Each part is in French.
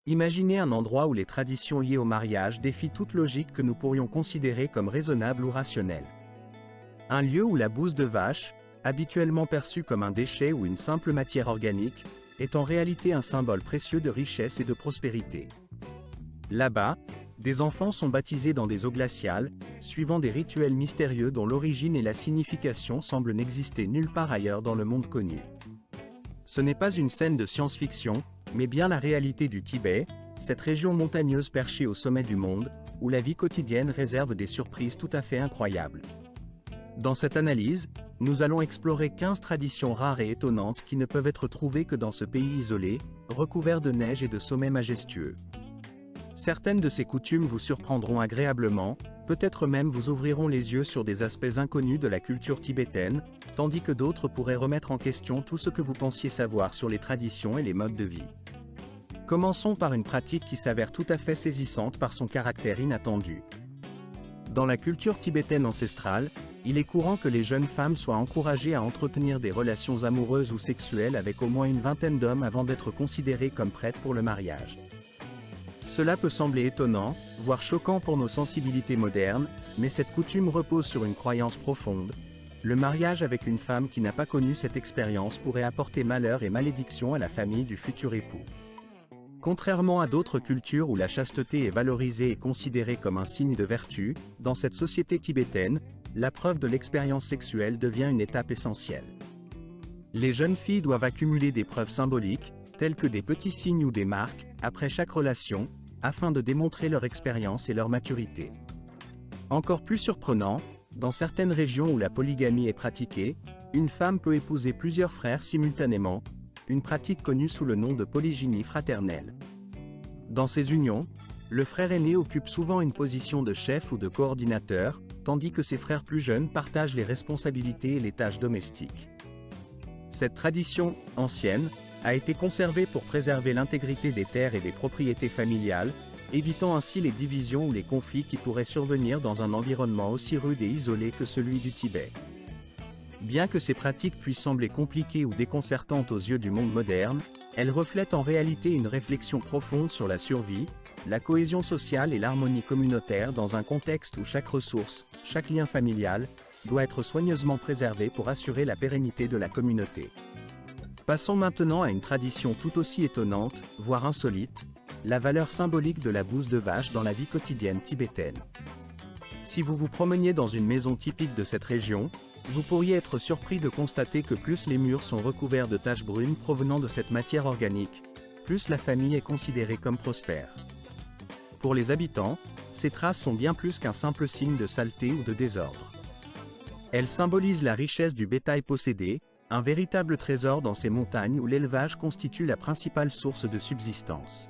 Imaginez un endroit où les traditions liées au mariage défient toute logique que nous pourrions considérer comme raisonnable ou rationnelle. Un lieu où la bouse de vache, habituellement perçue comme un déchet ou une simple matière organique, est en réalité un symbole précieux de richesse et de prospérité. Là-bas, des enfants sont baptisés dans des eaux glaciales, suivant des rituels mystérieux dont l'origine et la signification semblent n'exister nulle part ailleurs dans le monde connu. Ce n'est pas une scène de science-fiction, mais bien la réalité du Tibet, cette région montagneuse perchée au sommet du monde, où la vie quotidienne réserve des surprises tout à fait incroyables. Dans cette analyse, nous allons explorer 15 traditions rares et étonnantes qui ne peuvent être trouvées que dans ce pays isolé, recouvert de neige et de sommets majestueux. Certaines de ces coutumes vous surprendront agréablement, peut-être même vous ouvriront les yeux sur des aspects inconnus de la culture tibétaine, tandis que d'autres pourraient remettre en question tout ce que vous pensiez savoir sur les traditions et les modes de vie. Commençons par une pratique qui s'avère tout à fait saisissante par son caractère inattendu. Dans la culture tibétaine ancestrale, il est courant que les jeunes femmes soient encouragées à entretenir des relations amoureuses ou sexuelles avec au moins une vingtaine d'hommes avant d'être considérées comme prêtes pour le mariage. Cela peut sembler étonnant, voire choquant pour nos sensibilités modernes, mais cette coutume repose sur une croyance profonde. Le mariage avec une femme qui n'a pas connu cette expérience pourrait apporter malheur et malédiction à la famille du futur époux. Contrairement à d'autres cultures où la chasteté est valorisée et considérée comme un signe de vertu, dans cette société tibétaine, la preuve de l'expérience sexuelle devient une étape essentielle. Les jeunes filles doivent accumuler des preuves symboliques, tels que des petits signes ou des marques, après chaque relation, afin de démontrer leur expérience et leur maturité. Encore plus surprenant, dans certaines régions où la polygamie est pratiquée, une femme peut épouser plusieurs frères simultanément, une pratique connue sous le nom de polygynie fraternelle. Dans ces unions, le frère aîné occupe souvent une position de chef ou de coordinateur, tandis que ses frères plus jeunes partagent les responsabilités et les tâches domestiques. Cette tradition, ancienne, a été conservée pour préserver l'intégrité des terres et des propriétés familiales, évitant ainsi les divisions ou les conflits qui pourraient survenir dans un environnement aussi rude et isolé que celui du Tibet. Bien que ces pratiques puissent sembler compliquées ou déconcertantes aux yeux du monde moderne, elles reflètent en réalité une réflexion profonde sur la survie, la cohésion sociale et l'harmonie communautaire dans un contexte où chaque ressource, chaque lien familial, doit être soigneusement préservé pour assurer la pérennité de la communauté. Passons maintenant à une tradition tout aussi étonnante, voire insolite, la valeur symbolique de la bouse de vache dans la vie quotidienne tibétaine. Si vous vous promeniez dans une maison typique de cette région, vous pourriez être surpris de constater que plus les murs sont recouverts de taches brunes provenant de cette matière organique, plus la famille est considérée comme prospère. Pour les habitants, ces traces sont bien plus qu'un simple signe de saleté ou de désordre. Elles symbolisent la richesse du bétail possédé, un véritable trésor dans ces montagnes où l'élevage constitue la principale source de subsistance.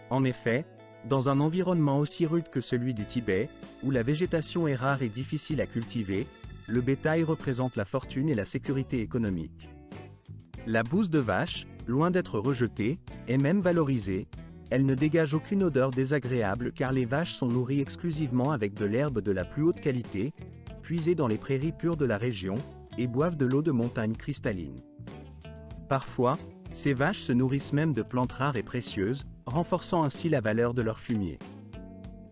En effet, dans un environnement aussi rude que celui du Tibet, où la végétation est rare et difficile à cultiver, le bétail représente la fortune et la sécurité économique. La bouse de vache, loin d'être rejetée, est même valorisée. Elle ne dégage aucune odeur désagréable car les vaches sont nourries exclusivement avec de l'herbe de la plus haute qualité, puisée dans les prairies pures de la région, et boivent de l'eau de montagne cristalline. Parfois, ces vaches se nourrissent même de plantes rares et précieuses, renforçant ainsi la valeur de leur fumier.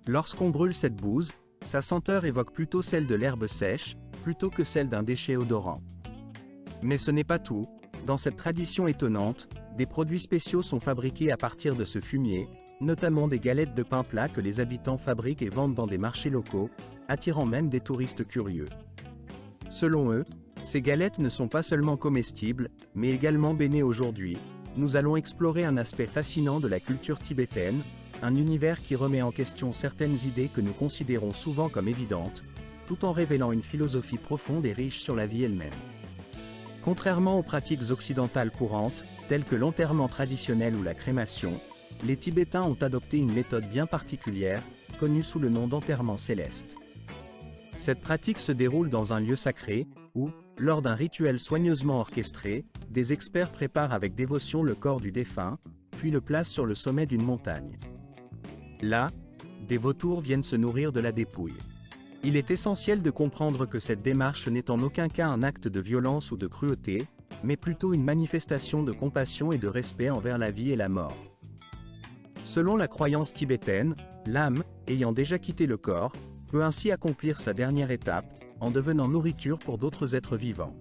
Lorsqu'on brûle cette bouse, sa senteur évoque plutôt celle de l'herbe sèche, plutôt que celle d'un déchet odorant. Mais ce n'est pas tout, dans cette tradition étonnante, des produits spéciaux sont fabriqués à partir de ce fumier, notamment des galettes de pain plat que les habitants fabriquent et vendent dans des marchés locaux, attirant même des touristes curieux. Selon eux, ces galettes ne sont pas seulement comestibles, mais également bénies aujourd'hui. Nous allons explorer un aspect fascinant de la culture tibétaine, un univers qui remet en question certaines idées que nous considérons souvent comme évidentes, tout en révélant une philosophie profonde et riche sur la vie elle-même. Contrairement aux pratiques occidentales courantes, telles que l'enterrement traditionnel ou la crémation, les Tibétains ont adopté une méthode bien particulière, connue sous le nom d'enterrement céleste. Cette pratique se déroule dans un lieu sacré, où, lors d'un rituel soigneusement orchestré, des experts préparent avec dévotion le corps du défunt, puis le placent sur le sommet d'une montagne. Là, des vautours viennent se nourrir de la dépouille. Il est essentiel de comprendre que cette démarche n'est en aucun cas un acte de violence ou de cruauté, mais plutôt une manifestation de compassion et de respect envers la vie et la mort. Selon la croyance tibétaine, l'âme, ayant déjà quitté le corps, peut ainsi accomplir sa dernière étape, en devenant nourriture pour d'autres êtres vivants.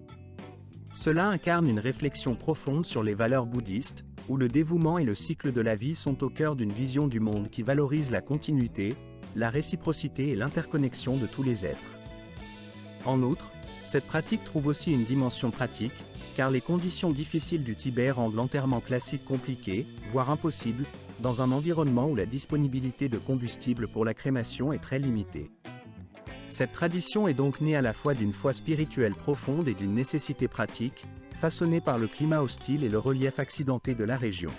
Cela incarne une réflexion profonde sur les valeurs bouddhistes, où le dévouement et le cycle de la vie sont au cœur d'une vision du monde qui valorise la continuité, la réciprocité et l'interconnexion de tous les êtres. En outre, cette pratique trouve aussi une dimension pratique, car les conditions difficiles du Tibet rendent l'enterrement classique compliqué, voire impossible, dans un environnement où la disponibilité de combustible pour la crémation est très limitée. Cette tradition est donc née à la fois d'une foi spirituelle profonde et d'une nécessité pratique, façonnée par le climat hostile et le relief accidenté de la région.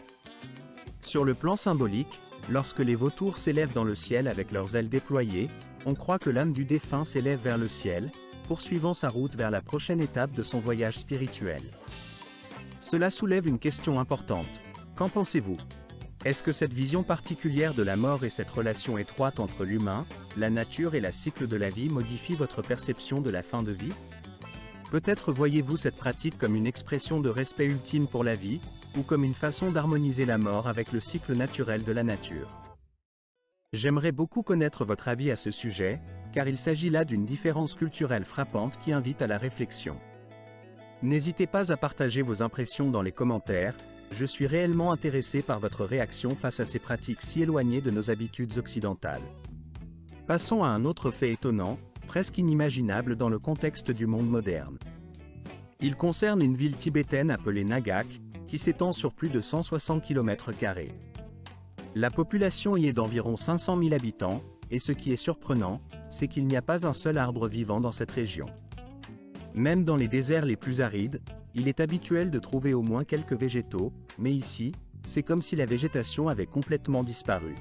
Sur le plan symbolique, lorsque les vautours s'élèvent dans le ciel avec leurs ailes déployées, on croit que l'âme du défunt s'élève vers le ciel, poursuivant sa route vers la prochaine étape de son voyage spirituel. Cela soulève une question importante. Qu'en pensez-vous ? Est-ce que cette vision particulière de la mort et cette relation étroite entre l'humain, la nature et le cycle de la vie modifie votre perception de la fin de vie ? Peut-être voyez-vous cette pratique comme une expression de respect ultime pour la vie, ou comme une façon d'harmoniser la mort avec le cycle naturel de la nature. J'aimerais beaucoup connaître votre avis à ce sujet, car il s'agit là d'une différence culturelle frappante qui invite à la réflexion. N'hésitez pas à partager vos impressions dans les commentaires, je suis réellement intéressé par votre réaction face à ces pratiques si éloignées de nos habitudes occidentales. Passons à un autre fait étonnant, presque inimaginable dans le contexte du monde moderne. Il concerne une ville tibétaine appelée Nagak, qui s'étend sur plus de 160 km². La population y est d'environ 500 000 habitants, et ce qui est surprenant, c'est qu'il n'y a pas un seul arbre vivant dans cette région. Même dans les déserts les plus arides, il est habituel de trouver au moins quelques végétaux, mais ici, c'est comme si la végétation avait complètement disparu.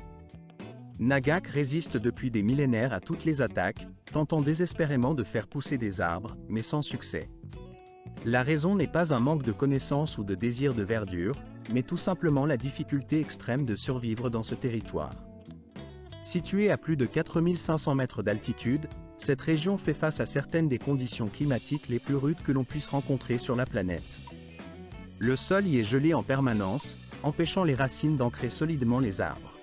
Nagak résiste depuis des millénaires à toutes les attaques, tentant désespérément de faire pousser des arbres, mais sans succès. La raison n'est pas un manque de connaissances ou de désir de verdure, mais tout simplement la difficulté extrême de survivre dans ce territoire. Située à plus de 4500 mètres d'altitude, cette région fait face à certaines des conditions climatiques les plus rudes que l'on puisse rencontrer sur la planète. Le sol y est gelé en permanence, empêchant les racines d'ancrer solidement les arbres.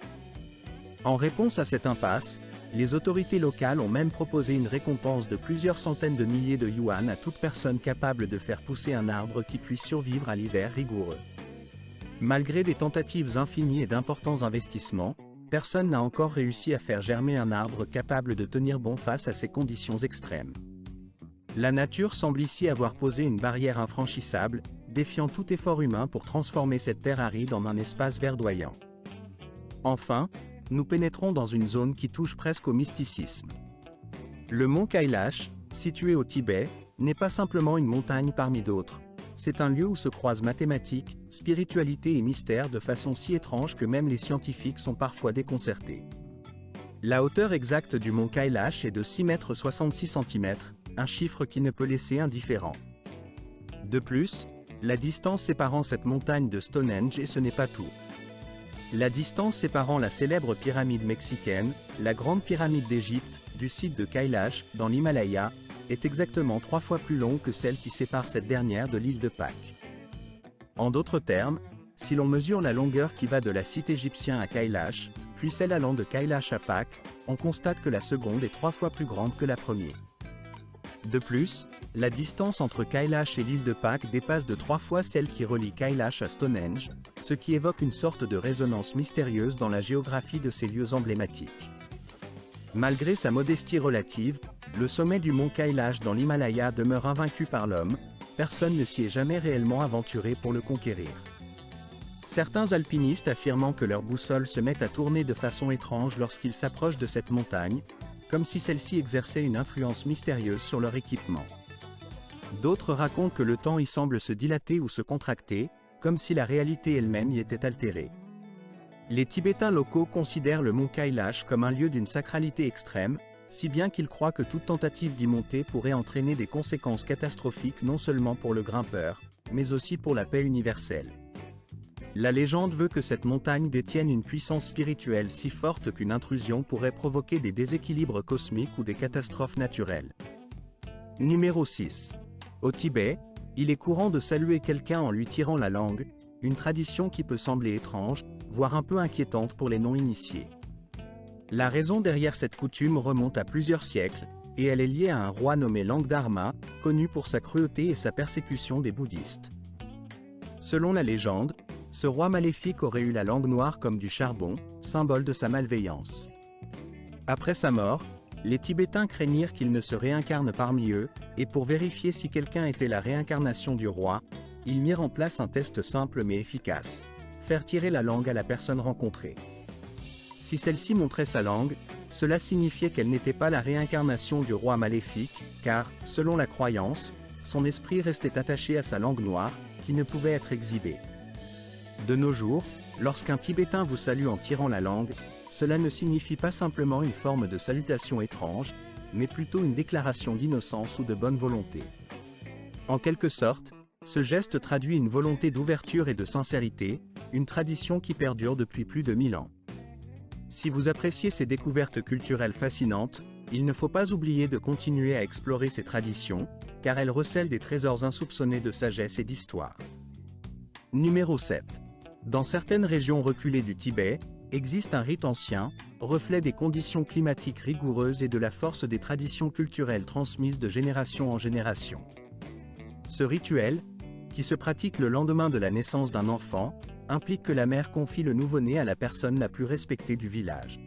En réponse à cette impasse, les autorités locales ont même proposé une récompense de plusieurs centaines de milliers de yuan à toute personne capable de faire pousser un arbre qui puisse survivre à l'hiver rigoureux. Malgré des tentatives infinies et d'importants investissements, personne n'a encore réussi à faire germer un arbre capable de tenir bon face à ces conditions extrêmes. La nature semble ici avoir posé une barrière infranchissable, défiant tout effort humain pour transformer cette terre aride en un espace verdoyant. Enfin, nous pénétrons dans une zone qui touche presque au mysticisme. Le mont Kailash, situé au Tibet, n'est pas simplement une montagne parmi d'autres. C'est un lieu où se croisent mathématiques, spiritualité et mystère de façon si étrange que même les scientifiques sont parfois déconcertés. La hauteur exacte du mont Kailash est de 6,66 m, un chiffre qui ne peut laisser indifférent. De plus, la distance séparant cette montagne de Stonehenge et ce n'est pas tout. La distance séparant la célèbre pyramide mexicaine, la grande pyramide d'Égypte, du site de Kailash, dans l'Himalaya, est exactement 3 fois plus longue que celle qui sépare cette dernière de l'île de Pâques. En d'autres termes, si l'on mesure la longueur qui va de la site égyptien à Kailash, puis celle allant de Kailash à Pâques, on constate que la seconde est 3 fois plus grande que la première. De plus, la distance entre Kailash et l'île de Pâques dépasse de 3 fois celle qui relie Kailash à Stonehenge, ce qui évoque une sorte de résonance mystérieuse dans la géographie de ces lieux emblématiques. Malgré sa modestie relative, le sommet du mont Kailash dans l'Himalaya demeure invaincu par l'homme, personne ne s'y est jamais réellement aventuré pour le conquérir. Certains alpinistes affirmant que leur boussole se met à tourner de façon étrange lorsqu'ils s'approchent de cette montagne, comme si celle-ci exerçait une influence mystérieuse sur leur équipement. D'autres racontent que le temps y semble se dilater ou se contracter, comme si la réalité elle-même y était altérée. Les Tibétains locaux considèrent le mont Kailash comme un lieu d'une sacralité extrême, si bien qu'ils croient que toute tentative d'y monter pourrait entraîner des conséquences catastrophiques non seulement pour le grimpeur, mais aussi pour la paix universelle. La légende veut que cette montagne détienne une puissance spirituelle si forte qu'une intrusion pourrait provoquer des déséquilibres cosmiques ou des catastrophes naturelles. Numéro 6. Au Tibet, il est courant de saluer quelqu'un en lui tirant la langue, une tradition qui peut sembler étrange, voire un peu inquiétante pour les non-initiés. La raison derrière cette coutume remonte à plusieurs siècles, et elle est liée à un roi nommé Langdharma, connu pour sa cruauté et sa persécution des bouddhistes. Selon la légende, ce roi maléfique aurait eu la langue noire comme du charbon, symbole de sa malveillance. Après sa mort, les Tibétains craignirent qu'il ne se réincarne parmi eux, et pour vérifier si quelqu'un était la réincarnation du roi, ils mirent en place un test simple mais efficace: faire tirer la langue à la personne rencontrée. Si celle-ci montrait sa langue, cela signifiait qu'elle n'était pas la réincarnation du roi maléfique, car, selon la croyance, son esprit restait attaché à sa langue noire, qui ne pouvait être exhibée. De nos jours, lorsqu'un Tibétain vous salue en tirant la langue, cela ne signifie pas simplement une forme de salutation étrange, mais plutôt une déclaration d'innocence ou de bonne volonté. En quelque sorte, ce geste traduit une volonté d'ouverture et de sincérité, une tradition qui perdure depuis plus de 1000 ans. Si vous appréciez ces découvertes culturelles fascinantes, il ne faut pas oublier de continuer à explorer ces traditions, car elles recèlent des trésors insoupçonnés de sagesse et d'histoire. Numéro 7. Dans certaines régions reculées du Tibet, existe un rite ancien, reflet des conditions climatiques rigoureuses et de la force des traditions culturelles transmises de génération en génération. Ce rituel, qui se pratique le lendemain de la naissance d'un enfant, implique que la mère confie le nouveau-né à la personne la plus respectée du village.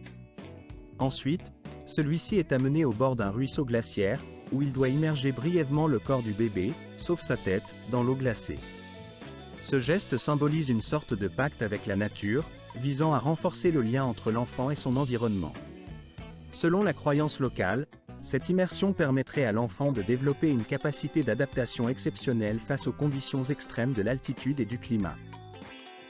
Ensuite, celui-ci est amené au bord d'un ruisseau glaciaire, où il doit immerger brièvement le corps du bébé, sauf sa tête, dans l'eau glacée. Ce geste symbolise une sorte de pacte avec la nature, visant à renforcer le lien entre l'enfant et son environnement. Selon la croyance locale, cette immersion permettrait à l'enfant de développer une capacité d'adaptation exceptionnelle face aux conditions extrêmes de l'altitude et du climat.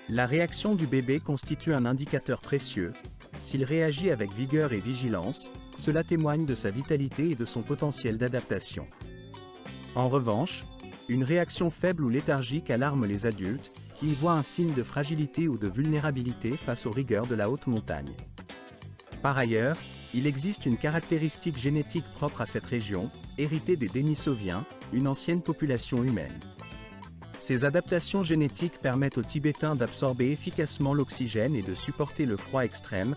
La réaction du bébé constitue un indicateur précieux. S'il réagit avec vigueur et vigilance, cela témoigne de sa vitalité et de son potentiel d'adaptation. En revanche, une réaction faible ou léthargique alarme les adultes, qui y voient un signe de fragilité ou de vulnérabilité face aux rigueurs de la haute montagne. Par ailleurs, il existe une caractéristique génétique propre à cette région, héritée des Dénisoviens, une ancienne population humaine. Ces adaptations génétiques permettent aux Tibétains d'absorber efficacement l'oxygène et de supporter le froid extrême,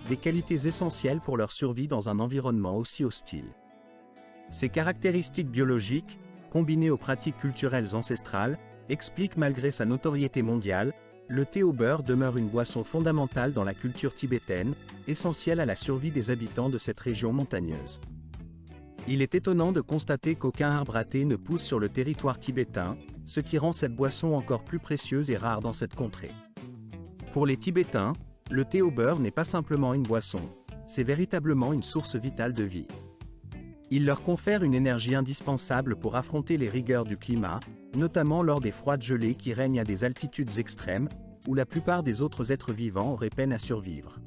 des qualités essentielles pour leur survie dans un environnement aussi hostile. Ces caractéristiques biologiques, combinées aux pratiques culturelles ancestrales, expliquent malgré sa notoriété mondiale, le thé au beurre demeure une boisson fondamentale dans la culture tibétaine, essentielle à la survie des habitants de cette région montagneuse. Il est étonnant de constater qu'aucun arbre à thé ne pousse sur le territoire tibétain, ce qui rend cette boisson encore plus précieuse et rare dans cette contrée. Pour les Tibétains, le thé au beurre n'est pas simplement une boisson, c'est véritablement une source vitale de vie. Il leur confère une énergie indispensable pour affronter les rigueurs du climat, notamment lors des froides gelées qui règnent à des altitudes extrêmes, où la plupart des autres êtres vivants auraient peine à survivre.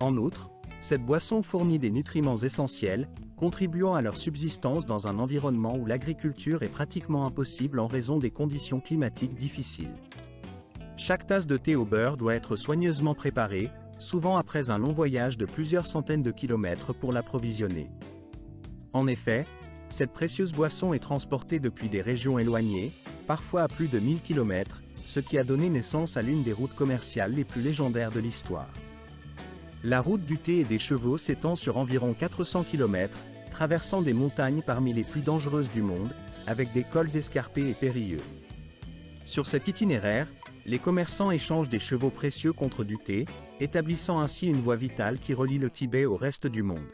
En outre, cette boisson fournit des nutriments essentiels, contribuant à leur subsistance dans un environnement où l'agriculture est pratiquement impossible en raison des conditions climatiques difficiles. Chaque tasse de thé au beurre doit être soigneusement préparée, souvent après un long voyage de plusieurs centaines de kilomètres pour l'approvisionner. En effet, cette précieuse boisson est transportée depuis des régions éloignées, parfois à plus de 1000 km, ce qui a donné naissance à l'une des routes commerciales les plus légendaires de l'histoire. La route du thé et des chevaux s'étend sur environ 400 km, traversant des montagnes parmi les plus dangereuses du monde, avec des cols escarpés et périlleux. Sur cet itinéraire, les commerçants échangent des chevaux précieux contre du thé, établissant ainsi une voie vitale qui relie le Tibet au reste du monde.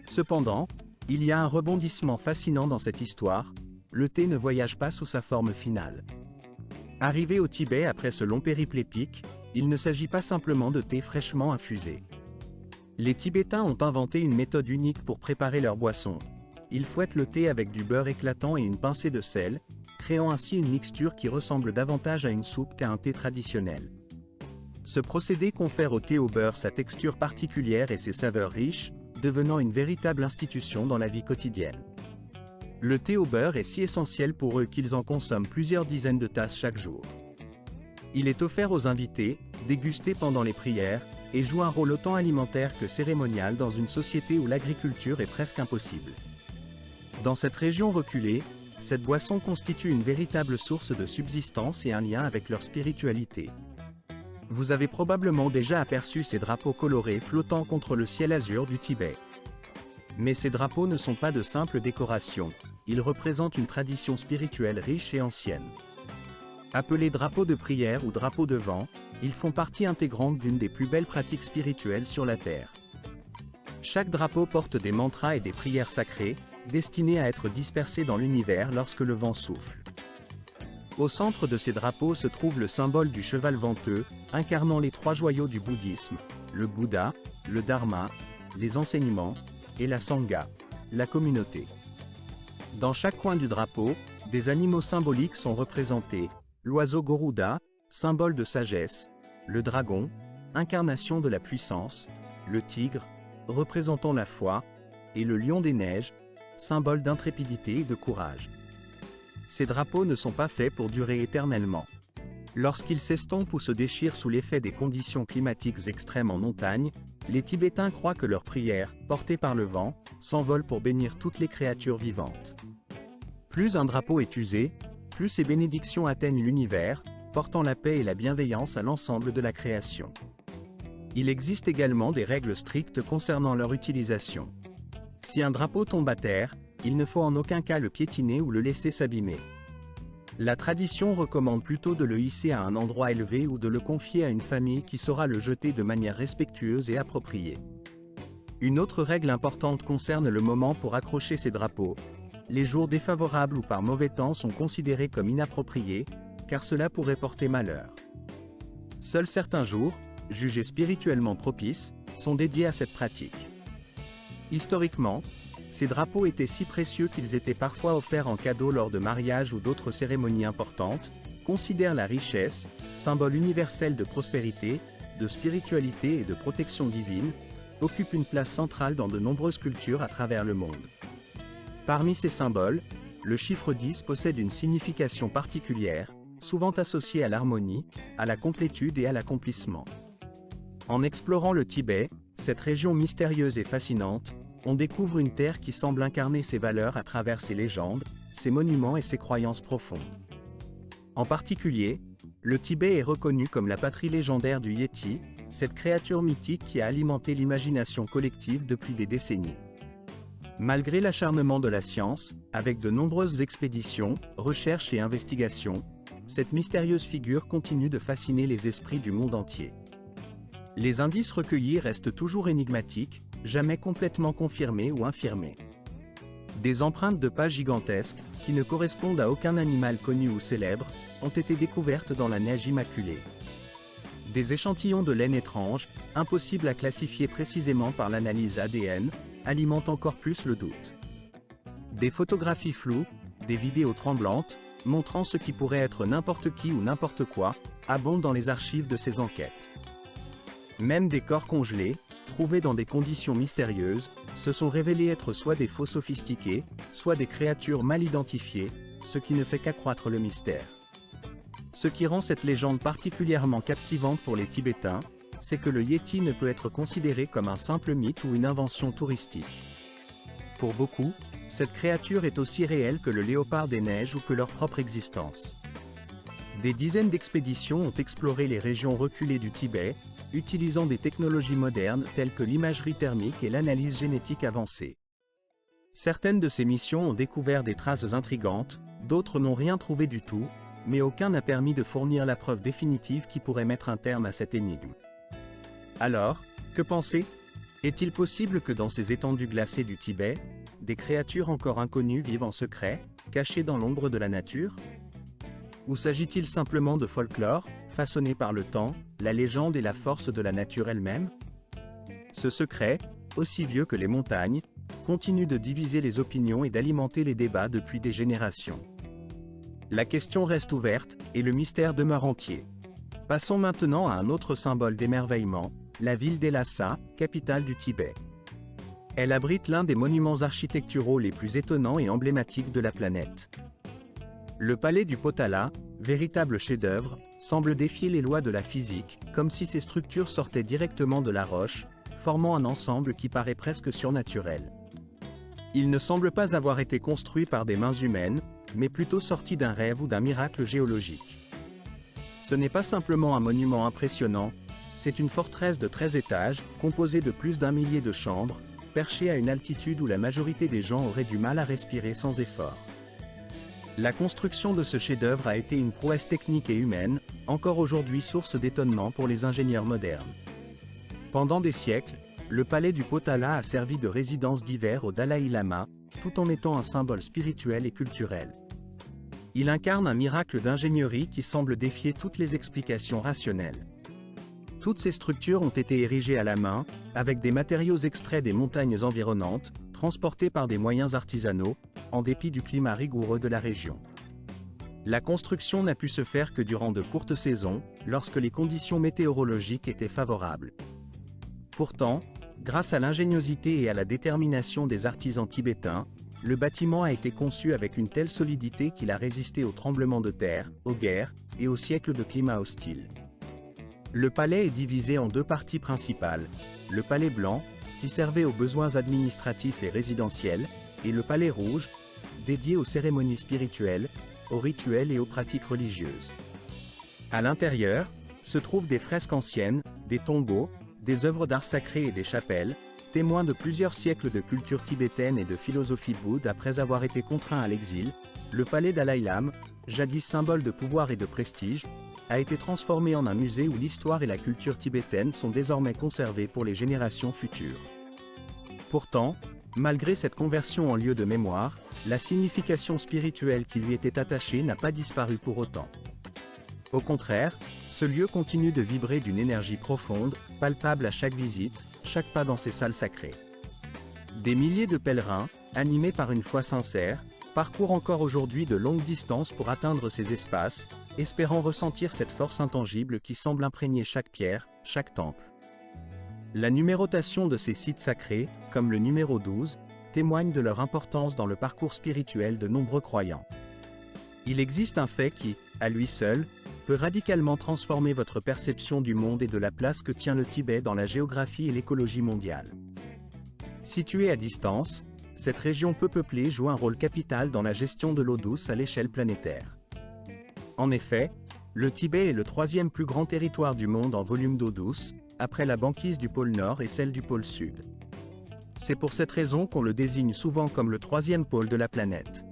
Cependant, il y a un rebondissement fascinant dans cette histoire, le thé ne voyage pas sous sa forme finale. Arrivé au Tibet après ce long périple épique, il ne s'agit pas simplement de thé fraîchement infusé. Les Tibétains ont inventé une méthode unique pour préparer leur boisson. Ils fouettent le thé avec du beurre éclatant et une pincée de sel, créant ainsi une mixture qui ressemble davantage à une soupe qu'à un thé traditionnel. Ce procédé confère au thé au beurre sa texture particulière et ses saveurs riches, devenant une véritable institution dans la vie quotidienne. Le thé au beurre est si essentiel pour eux qu'ils en consomment plusieurs dizaines de tasses chaque jour. Il est offert aux invités, dégusté pendant les prières, et joue un rôle autant alimentaire que cérémonial dans une société où l'agriculture est presque impossible. Dans cette région reculée, Cette boisson constitue une véritable source de subsistance et un lien avec leur spiritualité. Vous avez probablement déjà aperçu ces drapeaux colorés flottant contre le ciel azur du Tibet. Mais ces drapeaux ne sont pas de simples décorations, ils représentent une tradition spirituelle riche et ancienne. Appelés drapeaux de prière ou drapeaux de vent, ils font partie intégrante d'une des plus belles pratiques spirituelles sur la Terre. Chaque drapeau porte des mantras et des prières sacrées, destinés à être dispersés dans l'univers lorsque le vent souffle. Au centre de ces drapeaux se trouve le symbole du cheval venteux, incarnant les trois joyaux du bouddhisme, le Bouddha, le Dharma, les enseignements, et la Sangha, la communauté. Dans chaque coin du drapeau, des animaux symboliques sont représentés, l'oiseau Garuda, symbole de sagesse, le dragon, incarnation de la puissance, le tigre, représentant la foi, et le lion des neiges, symbole d'intrépidité et de courage. Ces drapeaux ne sont pas faits pour durer éternellement. Lorsqu'ils s'estompent ou se déchirent sous l'effet des conditions climatiques extrêmes en montagne, les Tibétains croient que leurs prières, portées par le vent, s'envolent pour bénir toutes les créatures vivantes. Plus un drapeau est usé, plus ses bénédictions atteignent l'univers, portant la paix et la bienveillance à l'ensemble de la création. Il existe également des règles strictes concernant leur utilisation. Si un drapeau tombe à terre, il ne faut en aucun cas le piétiner ou le laisser s'abîmer. La tradition recommande plutôt de le hisser à un endroit élevé ou de le confier à une famille qui saura le jeter de manière respectueuse et appropriée. Une autre règle importante concerne le moment pour accrocher ces drapeaux. Les jours défavorables ou par mauvais temps sont considérés comme inappropriés, car cela pourrait porter malheur. Seuls certains jours, jugés spirituellement propices, sont dédiés à cette pratique. Historiquement, ces drapeaux étaient si précieux qu'ils étaient parfois offerts en cadeau lors de mariages ou d'autres cérémonies importantes, considèrent la richesse, symbole universel de prospérité, de spiritualité et de protection divine, occupe une place centrale dans de nombreuses cultures à travers le monde. Parmi ces symboles, le chiffre 10 possède une signification particulière, souvent associée à l'harmonie, à la complétude et à l'accomplissement. En explorant le Tibet, cette région mystérieuse et fascinante, on découvre une terre qui semble incarner ses valeurs à travers ses légendes, ses monuments et ses croyances profondes. En particulier, le Tibet est reconnu comme la patrie légendaire du Yéti, cette créature mythique qui a alimenté l'imagination collective depuis des décennies. Malgré l'acharnement de la science, avec de nombreuses expéditions, recherches et investigations, cette mystérieuse figure continue de fasciner les esprits du monde entier. Les indices recueillis restent toujours énigmatiques, jamais complètement confirmés ou infirmés. Des empreintes de pas gigantesques, qui ne correspondent à aucun animal connu ou célèbre, ont été découvertes dans la neige immaculée. Des échantillons de laine étranges, impossibles à classifier précisément par l'analyse ADN, alimentent encore plus le doute. Des photographies floues, des vidéos tremblantes, montrant ce qui pourrait être n'importe qui ou n'importe quoi, abondent dans les archives de ces enquêtes. Même des corps congelés, trouvés dans des conditions mystérieuses, se sont révélés être soit des faux sophistiqués, soit des créatures mal identifiées, ce qui ne fait qu'accroître le mystère. Ce qui rend cette légende particulièrement captivante pour les Tibétains, c'est que le Yéti ne peut être considéré comme un simple mythe ou une invention touristique. Pour beaucoup, cette créature est aussi réelle que le léopard des neiges ou que leur propre existence. Des dizaines d'expéditions ont exploré les régions reculées du Tibet, utilisant des technologies modernes telles que l'imagerie thermique et l'analyse génétique avancée. Certaines de ces missions ont découvert des traces intrigantes, d'autres n'ont rien trouvé du tout, mais aucun n'a permis de fournir la preuve définitive qui pourrait mettre un terme à cette énigme. Alors, que penser? Est-il possible que dans ces étendues glacées du Tibet, des créatures encore inconnues vivent en secret, cachées dans l'ombre de la nature? Ou s'agit-il simplement de folklore, façonné par le temps, la légende et la force de la nature elle-même? Ce secret, aussi vieux que les montagnes, continue de diviser les opinions et d'alimenter les débats depuis des générations. La question reste ouverte, et le mystère demeure entier. Passons maintenant à un autre symbole d'émerveillement, la ville d'E-Lhasa, capitale du Tibet. Elle abrite l'un des monuments architecturaux les plus étonnants et emblématiques de la planète. Le palais du Potala, véritable chef-d'œuvre, semble défier les lois de la physique, comme si ces structures sortaient directement de la roche, formant un ensemble qui paraît presque surnaturel. Il ne semble pas avoir été construit par des mains humaines, mais plutôt sorti d'un rêve ou d'un miracle géologique. Ce n'est pas simplement un monument impressionnant, c'est une forteresse de 13 étages, composée de plus d'1 millier de chambres, perchée à une altitude où la majorité des gens auraient du mal à respirer sans effort. La construction de ce chef-d'œuvre a été une prouesse technique et humaine, encore aujourd'hui source d'étonnement pour les ingénieurs modernes. Pendant des siècles, le palais du Potala a servi de résidence d'hiver au Dalaï Lama, tout en étant un symbole spirituel et culturel. Il incarne un miracle d'ingénierie qui semble défier toutes les explications rationnelles. Toutes ces structures ont été érigées à la main, avec des matériaux extraits des montagnes environnantes, transportés par des moyens artisanaux, en dépit du climat rigoureux de la région. La construction n'a pu se faire que durant de courtes saisons, lorsque les conditions météorologiques étaient favorables. Pourtant, grâce à l'ingéniosité et à la détermination des artisans tibétains, le bâtiment a été conçu avec une telle solidité qu'il a résisté aux tremblements de terre, aux guerres et aux siècles de climat hostile. Le palais est divisé en deux parties principales, le palais blanc, qui servait aux besoins administratifs et résidentiels, et le palais rouge, dédié aux cérémonies spirituelles, aux rituels et aux pratiques religieuses. À l'intérieur, se trouvent des fresques anciennes, des tombeaux, des œuvres d'art sacré et des chapelles, témoins de plusieurs siècles de culture tibétaine et de philosophie bouddhe après avoir été contraint à l'exil. Le palais Dalaï Lama, jadis symbole de pouvoir et de prestige, a été transformé en un musée où l'histoire et la culture tibétaine sont désormais conservées pour les générations futures. Pourtant, malgré cette conversion en lieu de mémoire, la signification spirituelle qui lui était attachée n'a pas disparu pour autant. Au contraire, ce lieu continue de vibrer d'une énergie profonde, palpable à chaque visite, chaque pas dans ces salles sacrées. Des milliers de pèlerins, animés par une foi sincère, parcourent encore aujourd'hui de longues distances pour atteindre ces espaces, espérant ressentir cette force intangible qui semble imprégner chaque pierre, chaque temple. La numérotation de ces sites sacrés, comme le numéro 12, témoigne de leur importance dans le parcours spirituel de nombreux croyants. Il existe un fait qui, à lui seul, peut radicalement transformer votre perception du monde et de la place que tient le Tibet dans la géographie et l'écologie mondiale. Située à distance, cette région peu peuplée joue un rôle capital dans la gestion de l'eau douce à l'échelle planétaire. En effet, le Tibet est le troisième plus grand territoire du monde en volume d'eau douce, après la banquise du pôle Nord et celle du pôle Sud. C'est pour cette raison qu'on le désigne souvent comme le troisième pôle de la planète.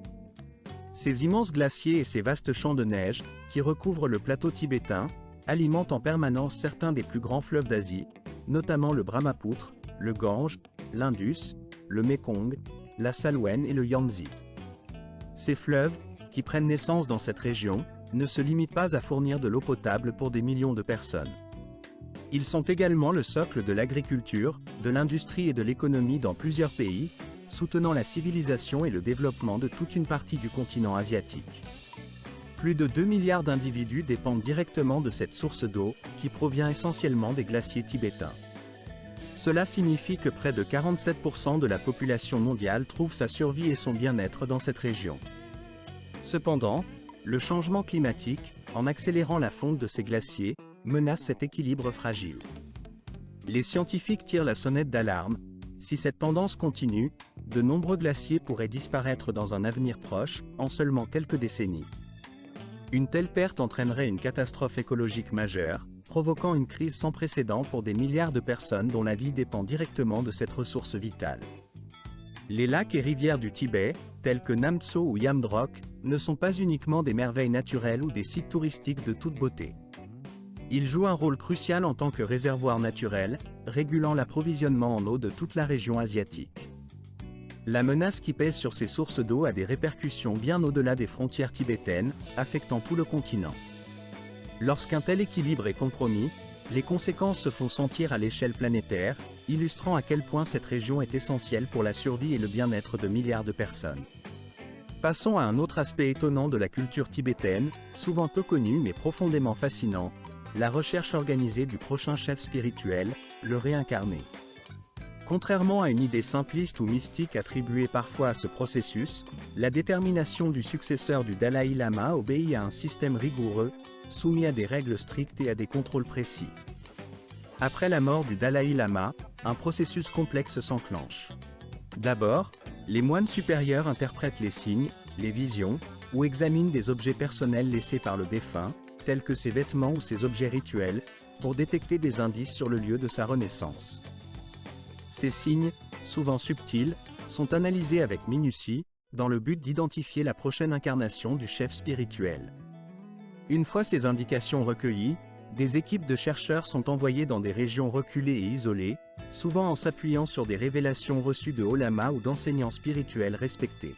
Ces immenses glaciers et ces vastes champs de neige, qui recouvrent le plateau tibétain, alimentent en permanence certains des plus grands fleuves d'Asie, notamment le Brahmapoutre, le Gange, l'Indus, le Mékong, la Salween et le Yangtze. Ces fleuves, qui prennent naissance dans cette région, ne se limitent pas à fournir de l'eau potable pour des millions de personnes. Ils sont également le socle de l'agriculture, de l'industrie et de l'économie dans plusieurs pays, soutenant la civilisation et le développement de toute une partie du continent asiatique. Plus de 2 milliards d'individus dépendent directement de cette source d'eau, qui provient essentiellement des glaciers tibétains. Cela signifie que près de 47% de la population mondiale trouve sa survie et son bien-être dans cette région. Cependant, le changement climatique, en accélérant la fonte de ces glaciers, menace cet équilibre fragile. Les scientifiques tirent la sonnette d'alarme. Si cette tendance continue, de nombreux glaciers pourraient disparaître dans un avenir proche, en seulement quelques décennies. Une telle perte entraînerait une catastrophe écologique majeure, provoquant une crise sans précédent pour des milliards de personnes dont la vie dépend directement de cette ressource vitale. Les lacs et rivières du Tibet, tels que Namtso ou Yamdrok, ne sont pas uniquement des merveilles naturelles ou des sites touristiques de toute beauté. Ils jouent un rôle crucial en tant que réservoir naturel, régulant l'approvisionnement en eau de toute la région asiatique. La menace qui pèse sur ces sources d'eau a des répercussions bien au-delà des frontières tibétaines, affectant tout le continent. Lorsqu'un tel équilibre est compromis, les conséquences se font sentir à l'échelle planétaire, illustrant à quel point cette région est essentielle pour la survie et le bien-être de milliards de personnes. Passons à un autre aspect étonnant de la culture tibétaine, souvent peu connu mais profondément fascinant, la recherche organisée du prochain chef spirituel, le réincarné. Contrairement à une idée simpliste ou mystique attribuée parfois à ce processus, la détermination du successeur du Dalaï Lama obéit à un système rigoureux, soumis à des règles strictes et à des contrôles précis. Après la mort du Dalaï Lama, un processus complexe s'enclenche. D'abord, les moines supérieurs interprètent les signes, les visions, ou examinent des objets personnels laissés par le défunt, tels que ses vêtements ou ses objets rituels, pour détecter des indices sur le lieu de sa renaissance. Ces signes, souvent subtils, sont analysés avec minutie, dans le but d'identifier la prochaine incarnation du chef spirituel. Une fois ces indications recueillies, des équipes de chercheurs sont envoyées dans des régions reculées et isolées, souvent en s'appuyant sur des révélations reçues de hauts lamas ou d'enseignants spirituels respectés.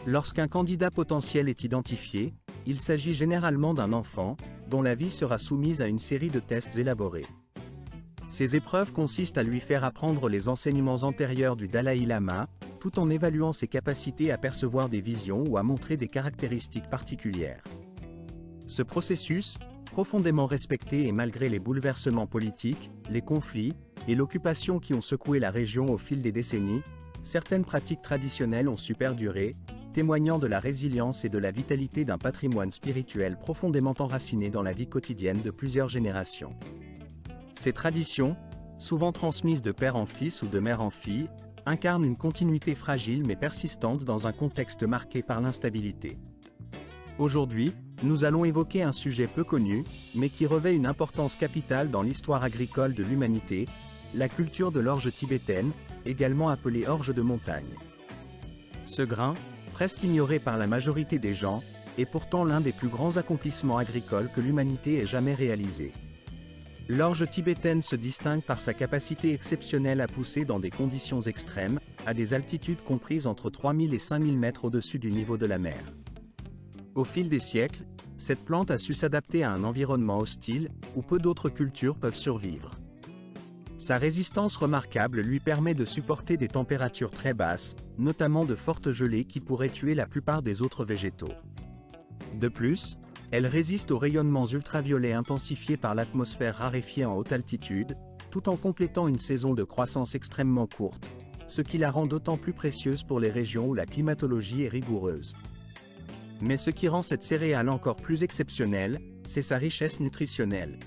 Lorsqu'un candidat potentiel est identifié, il s'agit généralement d'un enfant, dont la vie sera soumise à une série de tests élaborés. Ces épreuves consistent à lui faire apprendre les enseignements antérieurs du Dalaï Lama, tout en évaluant ses capacités à percevoir des visions ou à montrer des caractéristiques particulières. Ce processus, profondément respecté et malgré les bouleversements politiques, les conflits et l'occupation qui ont secoué la région au fil des décennies, certaines pratiques traditionnelles ont su perdurer, témoignant de la résilience et de la vitalité d'un patrimoine spirituel profondément enraciné dans la vie quotidienne de plusieurs générations. Ces traditions, souvent transmises de père en fils ou de mère en fille, incarnent une continuité fragile mais persistante dans un contexte marqué par l'instabilité. Aujourd'hui, nous allons évoquer un sujet peu connu, mais qui revêt une importance capitale dans l'histoire agricole de l'humanité, la culture de l'orge tibétaine, également appelée orge de montagne. Ce grain, presque ignoré par la majorité des gens, est pourtant l'un des plus grands accomplissements agricoles que l'humanité ait jamais réalisé. L'orge tibétaine se distingue par sa capacité exceptionnelle à pousser dans des conditions extrêmes, à des altitudes comprises entre 3000 et 5000 mètres au-dessus du niveau de la mer. Au fil des siècles, cette plante a su s'adapter à un environnement hostile, où peu d'autres cultures peuvent survivre. Sa résistance remarquable lui permet de supporter des températures très basses, notamment de fortes gelées qui pourraient tuer la plupart des autres végétaux. De plus, elle résiste aux rayonnements ultraviolets intensifiés par l'atmosphère raréfiée en haute altitude, tout en complétant une saison de croissance extrêmement courte, ce qui la rend d'autant plus précieuse pour les régions où la climatologie est rigoureuse. Mais ce qui rend cette céréale encore plus exceptionnelle, c'est sa richesse nutritionnelle.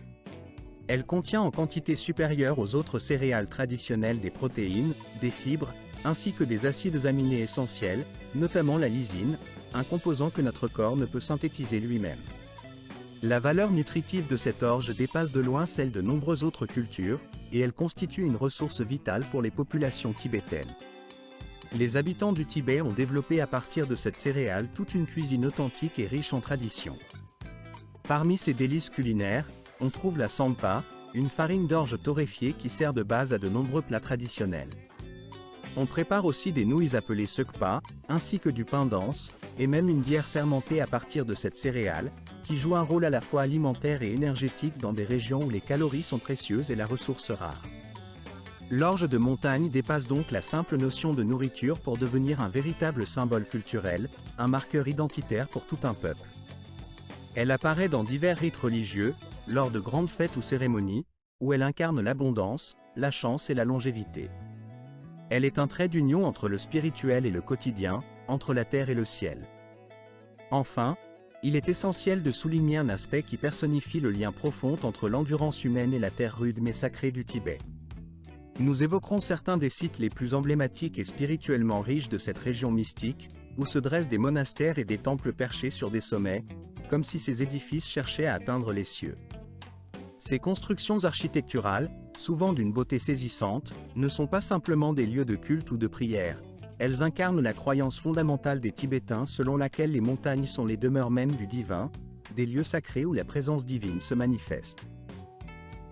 Elle contient en quantité supérieure aux autres céréales traditionnelles des protéines, des fibres, ainsi que des acides aminés essentiels, notamment la lysine, un composant que notre corps ne peut synthétiser lui-même. La valeur nutritive de cette orge dépasse de loin celle de nombreuses autres cultures, et elle constitue une ressource vitale pour les populations tibétaines. Les habitants du Tibet ont développé à partir de cette céréale toute une cuisine authentique et riche en traditions. Parmi ces délices culinaires, on trouve la tsampa, une farine d'orge torréfiée qui sert de base à de nombreux plats traditionnels. On prépare aussi des nouilles appelées sekpa, ainsi que du pain dense, et même une bière fermentée à partir de cette céréale, qui joue un rôle à la fois alimentaire et énergétique dans des régions où les calories sont précieuses et la ressource rare. L'orge de montagne dépasse donc la simple notion de nourriture pour devenir un véritable symbole culturel, un marqueur identitaire pour tout un peuple. Elle apparaît dans divers rites religieux, lors de grandes fêtes ou cérémonies, où elle incarne l'abondance, la chance et la longévité. Elle est un trait d'union entre le spirituel et le quotidien, entre la terre et le ciel. Enfin, il est essentiel de souligner un aspect qui personnifie le lien profond entre l'endurance humaine et la terre rude mais sacrée du Tibet. Nous évoquerons certains des sites les plus emblématiques et spirituellement riches de cette région mystique, où se dressent des monastères et des temples perchés sur des sommets, comme si ces édifices cherchaient à atteindre les cieux. Ces constructions architecturales, souvent d'une beauté saisissante, ne sont pas simplement des lieux de culte ou de prière. Elles incarnent la croyance fondamentale des Tibétains selon laquelle les montagnes sont les demeures mêmes du divin, des lieux sacrés où la présence divine se manifeste.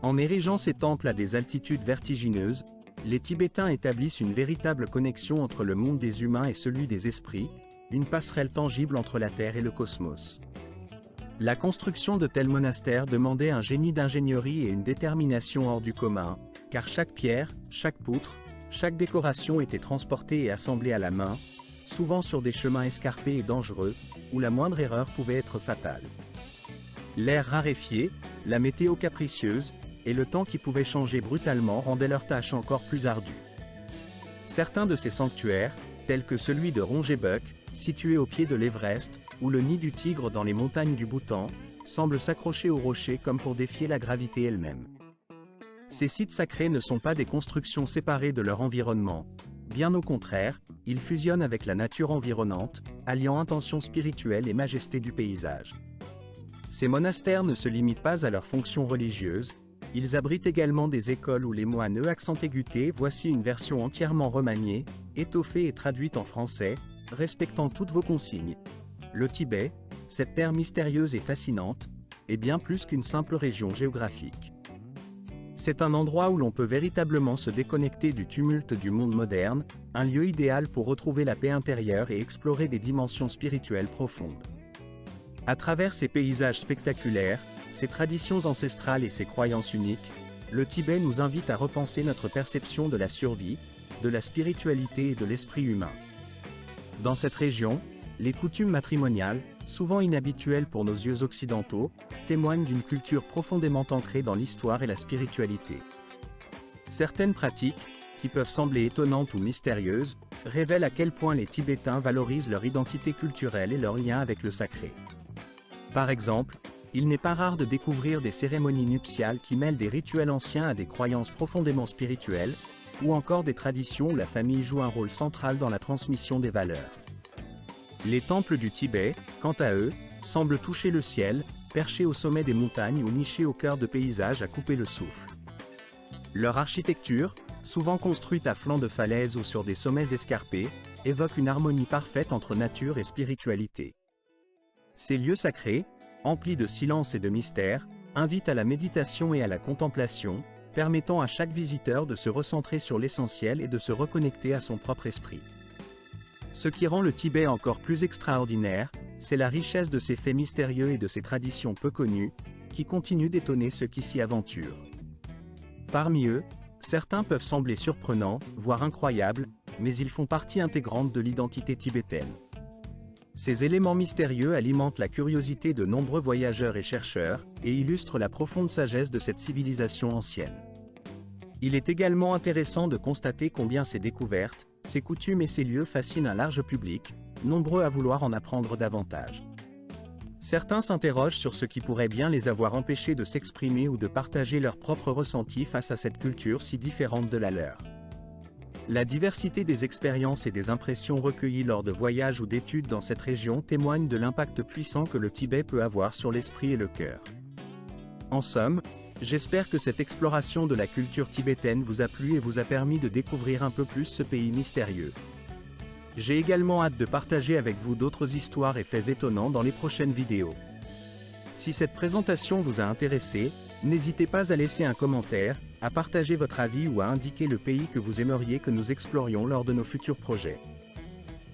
En érigeant ces temples à des altitudes vertigineuses, les Tibétains établissent une véritable connexion entre le monde des humains et celui des esprits, une passerelle tangible entre la Terre et le cosmos. La construction de tels monastères demandait un génie d'ingénierie et une détermination hors du commun, car chaque pierre, chaque poutre, chaque décoration était transportée et assemblée à la main, souvent sur des chemins escarpés et dangereux, où la moindre erreur pouvait être fatale. L'air raréfié, la météo capricieuse, et le temps qui pouvait changer brutalement rendaient leur tâche encore plus ardue. Certains de ces sanctuaires, tels que celui de Rongebuk, situé au pied de l'Everest, ou le nid du tigre dans les montagnes du Bhoutan, semblent s'accrocher aux rochers comme pour défier la gravité elle-même. Ces sites sacrés ne sont pas des constructions séparées de leur environnement, bien au contraire, ils fusionnent avec la nature environnante, alliant intention spirituelle et majesté du paysage. Ces monastères ne se limitent pas à leur fonction religieuse, ils abritent également des écoles où les moines accent aigu T. Voici une version entièrement remaniée, étoffée et traduite en français, respectant toutes vos consignes. Le Tibet, cette terre mystérieuse et fascinante, est bien plus qu'une simple région géographique. C'est un endroit où l'on peut véritablement se déconnecter du tumulte du monde moderne, un lieu idéal pour retrouver la paix intérieure et explorer des dimensions spirituelles profondes. À travers ces paysages spectaculaires, ses traditions ancestrales et ses croyances uniques, le Tibet nous invite à repenser notre perception de la survie, de la spiritualité et de l'esprit humain. Dans cette région, les coutumes matrimoniales, souvent inhabituelles pour nos yeux occidentaux, témoignent d'une culture profondément ancrée dans l'histoire et la spiritualité. Certaines pratiques, qui peuvent sembler étonnantes ou mystérieuses, révèlent à quel point les Tibétains valorisent leur identité culturelle et leur lien avec le sacré. Par exemple, il n'est pas rare de découvrir des cérémonies nuptiales qui mêlent des rituels anciens à des croyances profondément spirituelles, ou encore des traditions où la famille joue un rôle central dans la transmission des valeurs. Les temples du Tibet, quant à eux, semblent toucher le ciel, perchés au sommet des montagnes ou nichés au cœur de paysages à couper le souffle. Leur architecture, souvent construite à flanc de falaises ou sur des sommets escarpés, évoque une harmonie parfaite entre nature et spiritualité. Ces lieux sacrés, emplis de silence et de mystère, invitent à la méditation et à la contemplation, permettant à chaque visiteur de se recentrer sur l'essentiel et de se reconnecter à son propre esprit. Ce qui rend le Tibet encore plus extraordinaire, c'est la richesse de ses faits mystérieux et de ses traditions peu connues, qui continuent d'étonner ceux qui s'y aventurent. Parmi eux, certains peuvent sembler surprenants, voire incroyables, mais ils font partie intégrante de l'identité tibétaine. Ces éléments mystérieux alimentent la curiosité de nombreux voyageurs et chercheurs, et illustrent la profonde sagesse de cette civilisation ancienne. Il est également intéressant de constater combien ces découvertes, ces coutumes et ces lieux fascinent un large public, nombreux à vouloir en apprendre davantage. Certains s'interrogent sur ce qui pourrait bien les avoir empêchés de s'exprimer ou de partager leurs propres ressentis face à cette culture si différente de la leur. La diversité des expériences et des impressions recueillies lors de voyages ou d'études dans cette région témoigne de l'impact puissant que le Tibet peut avoir sur l'esprit et le cœur. En somme, j'espère que cette exploration de la culture tibétaine vous a plu et vous a permis de découvrir un peu plus ce pays mystérieux. J'ai également hâte de partager avec vous d'autres histoires et faits étonnants dans les prochaines vidéos. Si cette présentation vous a intéressé, n'hésitez pas à laisser un commentaire, à partager votre avis ou à indiquer le pays que vous aimeriez que nous explorions lors de nos futurs projets.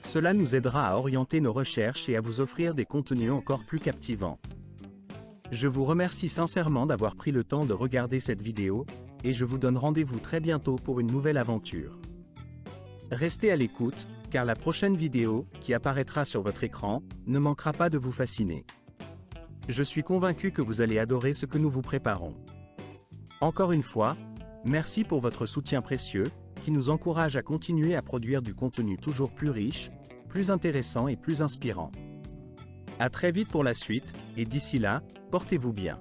Cela nous aidera à orienter nos recherches et à vous offrir des contenus encore plus captivants. Je vous remercie sincèrement d'avoir pris le temps de regarder cette vidéo, et je vous donne rendez-vous très bientôt pour une nouvelle aventure. Restez à l'écoute, car la prochaine vidéo, qui apparaîtra sur votre écran, ne manquera pas de vous fasciner. Je suis convaincu que vous allez adorer ce que nous vous préparons. Encore une fois, merci pour votre soutien précieux, qui nous encourage à continuer à produire du contenu toujours plus riche, plus intéressant et plus inspirant. À très vite pour la suite, et d'ici là, portez-vous bien.